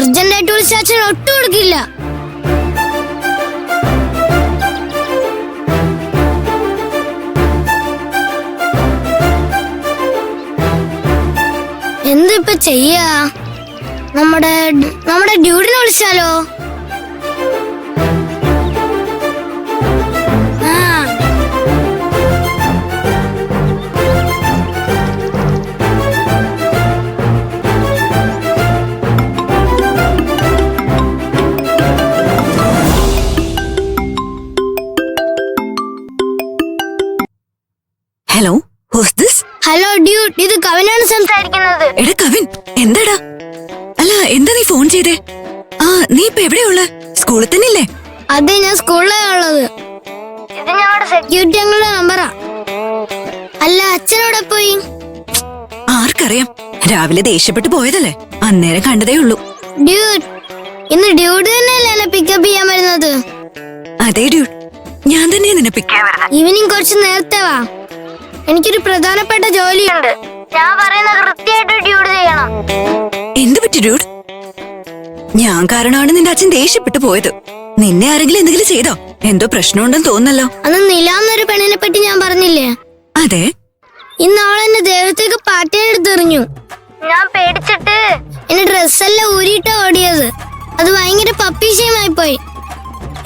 അർജന്റായിട്ട് വിളിച്ച അച്ഛൻ ഒട്ടും കൊടുക്കില്ല. എന്തിപ്പ ചെയ്യാ? നമ്മുടെ ഡ്യൂഡിനെ വിളിച്ചാലോ? Hello, who's this? Hello dude, ഇത് കവിനാണ് സംസാരിക്കുന്നത്. എടാ കവിൻ, എന്താടാ? അല്ല, എന്താ നീ ഫോൺ ചെയ്തേ? നീ ഇപ്പൊ എവിടെയുള്ള? സ്കൂളിൽ തന്നെ ഇല്ലേ? അതെ, ഞാൻ സ്കൂളിലാണ് ഉള്ളത്. ഇത് ഞങ്ങളുടെ സെക്യൂരിറ്റി അംഗിളുടെ നമ്പറാ. അല്ല, അച്ഛനോടെ പോയി? ആർക്കറിയാം, രാവിലെ ദേഷ്യപ്പെട്ട് പോയതല്ലേ, അന്നേരം കണ്ടതേ ഉള്ളൂ. ഡ്യൂഡ്, ഇന്ന് ഡ്യൂഡ് തന്നെയല്ലേ എന്നെ പിക്കപ്പ് ചെയ്യാൻ വരുന്നത്? അതെ ഡ്യൂഡ്, ഞാൻ തന്നെ നിന്നെ പിക്ക്. ഈവനിങ് കുറച്ച് നേരത്തെ വാ, എനിക്കൊരു പ്രധാനപ്പെട്ട ജോലിയുണ്ട്. ഞാൻ പറയുന്ന കൃത്യമായിട്ട് ഡ്യൂഡ് ചെയ്യണം. എന്ത് പറ്റി ഡ്യൂഡ്? ഞാൻ കാരണമാണ് നിന്റെ അച്ഛൻ ദേഷ്യപ്പെട്ടു പോയത്. നിന്നെ ആരെങ്കിലും എന്തെങ്കിലും ചെയ്തോ? എന്തോ പ്രശ്നമുണ്ടെന്ന് തോന്നല്ലോ. അന്ന് നിലാന്നൊരു പെണ്ണിനെ പറ്റി ഞാൻ പറഞ്ഞില്ലേ? അതെ. ഇന്ന് അവൾ എന്നെ ദേഹത്തേക്ക് പാറ്റയെടുത്തെറിഞ്ഞു. ഞാൻ പേടിച്ചിട്ട് എന്റെ ഡ്രസ്സെല്ലാം ഊരിയിട്ടാ ഓടിയത്. അത് ഭയങ്കര പപ്പീശയമായി പോയി.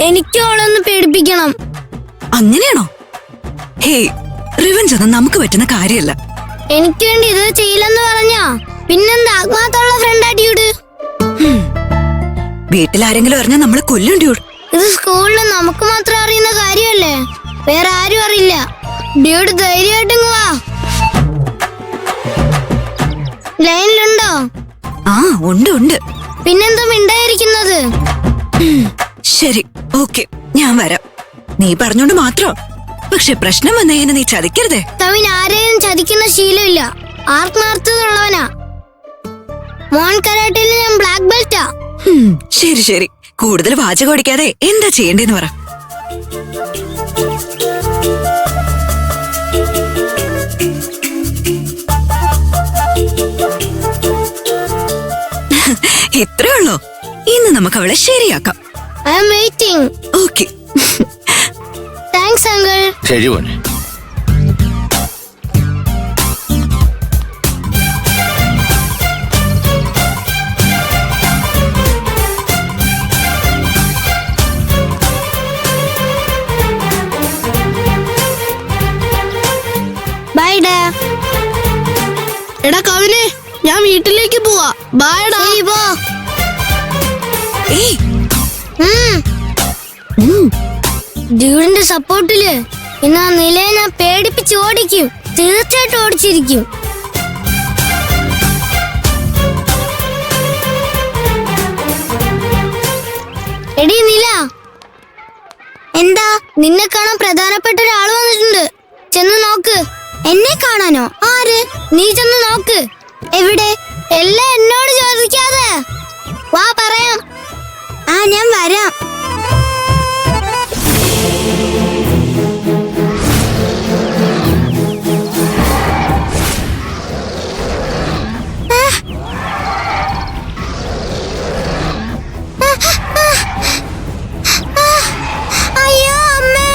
എനിക്കും അവളൊന്ന് പേടിപ്പിക്കണം. അങ്ങനെയാണോ? ഹേയ്, റിവെഞ്ച് ഒന്നും നമുക്ക് പറ്റുന്ന കാര്യമല്ല. എനിക്ക് വേണ്ടി ഇത് ചെയ്യില്ലെന്ന് പറഞ്ഞാ പിന്നെന്താ ആത്മാർത്ഥമുള്ള ഫ്രണ്ടാ ഡ്യൂഡ്? വീട്ടിൽ ആരെങ്കിലും അറിഞ്ഞാൽ നമ്മളെ കൊല്ലും ഡ്യൂഡ്. ഇത് സ്കൂളിൽ നമുക്ക് മാത്രം അറിയുന്ന കാര്യമല്ലേ, വേറെ ആരും അറിയില്ല. ഡ്യൂഡ് ധൈര്യമായിട്ടും വാ. ലൈനിലുണ്ടോ? ഉണ്ട് ഉണ്ട്. പിന്നെന്താ മിണ്ടായിരിക്കുന്നത്? ശരി, ഓക്കെ, ഞാൻ വരാം. നീ പറഞ്ഞോണ്ട് മാത്രം. പക്ഷെ പ്രശ്നം വന്നേനെ നീ ചതിക്കരുതേ. കവിൻ ആരെയും ചതിക്കുന്ന ശീലമില്ല, ആത്മാർത്ഥതയുള്ളവനാ. മോൻ കരാട്ടയിൽ ഞാൻ ബ്ലാക്ക് ബെൽറ്റാ. ശരി ശരി, കൂടുതൽ വാചകം അടിക്കാതെ എന്താ ചെയ്യേണ്ടെന്ന് പറ. ഇത്രേ ഉള്ളോ? ഇന്ന് നമുക്ക് അവളെ ശരിയാക്കാം. I am waiting. Okay. Thanks uncle. ശരി മോനെ. ബൈ ഡാ. എടാ കവിനെ, ഞാൻ വീട്ടിലേക്ക് പോവാ. ബൈഡാ. പോ. ഡ്യൂഡിന്റെ സപ്പോർട്ടില് ഇന്ന് ആ നിലയെ ഞാൻ പേടിപ്പിച്ച് ഓടിക്കും. തീർച്ചയായിട്ടും ഓടിച്ചിരിക്കും. എടീ നില. എന്താ? നിന്നെ കാണാൻ പ്രധാനപ്പെട്ട ഒരാള് വന്നിട്ടുണ്ട്. ചെന്ന് നോക്ക്. എന്നെ കാണാനോ? ആര്? നീ ചെന്ന് നോക്ക്. എവിടെ? എല്ലാം എന്നോട് ചോദിക്കാതെ വാ, പറയാം. ഞാൻ വരാം. അയ്യോ അമ്മേ.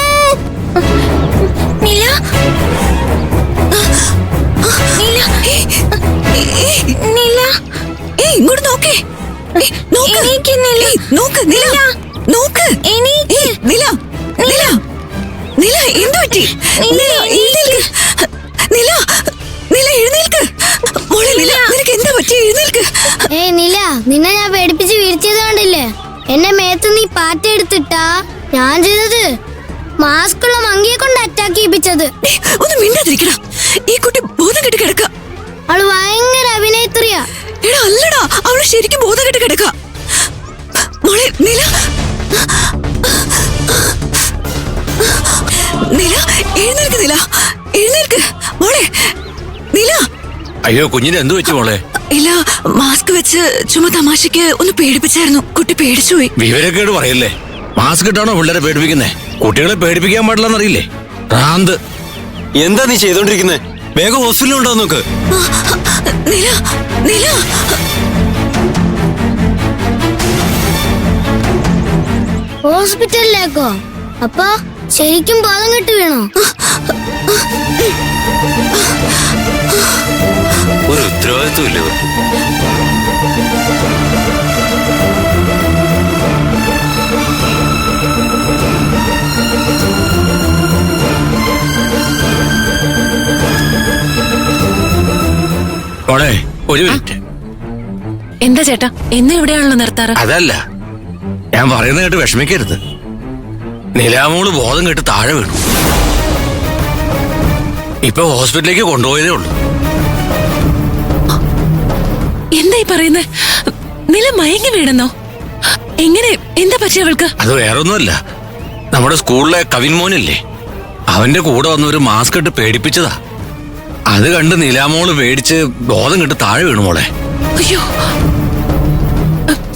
നീല, ഇങ്ങോട്ട് നോക്കേ. നോക്ക് നില, നോക്ക്. നില, നില, നില, എന്ത് പറ്റി? നില, നില, എഴുന്നേൽക്ക്. മോളെ നില, നിനക്ക് എന്താ പറ്റി? എഴുന്നേൽക്ക്. നില, നിന്നെ ഞാൻ പേടിപ്പിച്ച് വീഴ്ചയത് കണ്ടില്ലേ? എന്നെ മേത്ത് നീ പാറ്റ എടുത്തിട്ടാ ഞാൻ ചെയ്തത്. മാസ്കുള്ള മങ്കിയെ കൊണ്ട് അറ്റാക്ക് ചെയ്യിപ്പിച്ചത്. ഒന്ന് മിണ്ടാതിരിക്കടാ. ഈ കുട്ടി ബോധം കെട്ട് കിടക്ക. അവള് ഭയങ്കര അഭിനയിത്രിയാ. എടാ അല്ലടാ, അവള് ശരിക്കും ബോധം കെട്ട് കിടക്ക. മോളെ നില, നില, എഴുന്നേൽക്ക്. നില, എഴുന്നേൽക്ക് മോളെ. നില. അയ്യോ, കുഞ്ഞിന് എന്ത് വെച്ചു മോളെ? ഇല്ല, മാസ്ക് വെച്ച് ചുമ തമാശക്ക് ഒന്ന് പേടിപ്പിച്ചായിരുന്നു. കുട്ടി പേടിച്ചുപോയി. വിവരക്കേട് പറയല്ലേ. മാസ്ക് ഇട്ടാണോ പിള്ളേരെ പേടിപ്പിക്കുന്നേ? കുട്ടികളെ പേടിപ്പിക്കാൻ പാടില്ലെന്നറിയില്ലേ? ഭ്രാന്ത്. എന്താ നീ ചെയ്തോണ്ടിരിക്കുന്നേ? വേഗം ഹോസ്പിറ്റലിൽ ഉണ്ടോ? നോക്ക്. നില, നില. ഹോസ്പിറ്റലിലേക്കോ? അപ്പൊ ശരിക്കും ബോധം കെട്ട് വീണോ? ഒരു ഉത്തരവാദിത്വം ഇല്ല ഇവർക്ക്. മോളെ ഒരു മിനിറ്റ്. എന്താ ചേട്ടാ എന്നെ എവിടെയാണല്ലോ നിർത്താറ്? അതല്ല, ഞാൻ പറയുന്നത് കേട്ട് വിഷമിക്കരുത്. നിലാമോള് ബോധം കെട്ട് താഴെ വീണു. ഇപ്പൊ ഹോസ്പിറ്റലിലേക്ക് കൊണ്ടുപോയതേ ഉള്ളൂ. എന്തായി പറയുന്നേ? നില മയങ്ങി വീണെന്നോ? എങ്ങനെ? എന്താ പറ്റിയ അവൾക്ക്? അത് വേറൊന്നുമല്ല, നമ്മുടെ സ്കൂളിലെ കവിൻ മോനില്ലേ, അവന്റെ കൂടെ വന്നൊരു മാസ്ക് ഇട്ട് പേടിപ്പിച്ചതാ. അത് കണ്ട് നിലാമോള് പേടിച്ച് ബോധം കെട്ട് താഴെ വീണു മോളെ. അയ്യോ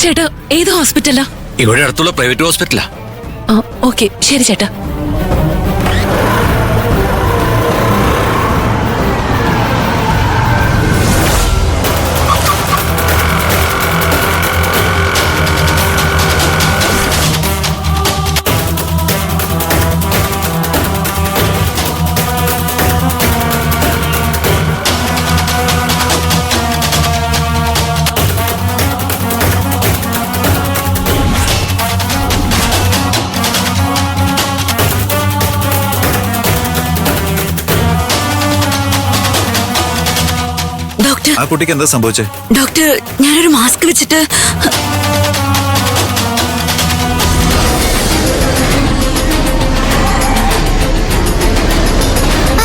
ചേട്ടാ, ഏത് ഹോസ്പിറ്റലാ? ഇവിടെ അടുത്തുള്ള പ്രൈവറ്റ് ഹോസ്പിറ്റലാ. ഓക്കെ ശരി ചേട്ടാ. ഡോക്ടർ, ആ കുട്ടിക്ക് എന്താ സംഭവിച്ചേ? ഡോക്ടർ, ഞാനൊരു മാസ്ക് വെച്ചിട്ട്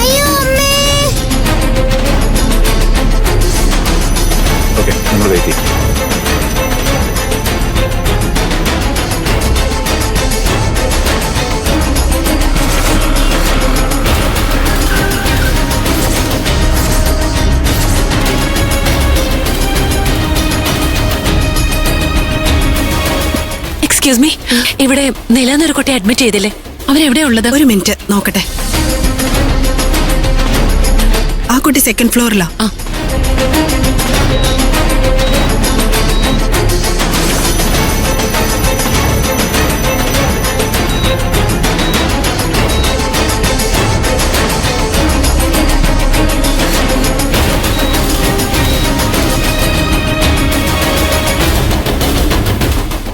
അയ്യോ അമ്മേ. ഓക്കെ, നമ്മൾ വെയിറ്റ് ചെയ്യും. എക്സ്ക്യൂസ് മീ, ഇവിടെ നിലാന്നൊരു കുട്ടി അഡ്മിറ്റ് ചെയ്തില്ലേ? അവരെവിടെയാ ഉള്ളത്? ഒരു മിനിറ്റ് നോക്കട്ടെ. ആ കുട്ടി സെക്കൻഡ് ഫ്ലോറിലാ.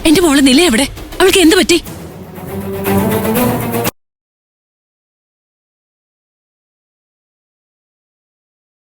എന്റെ മോള് നില എവിടെ? അവൾക്ക് എന്ത് പറ്റി?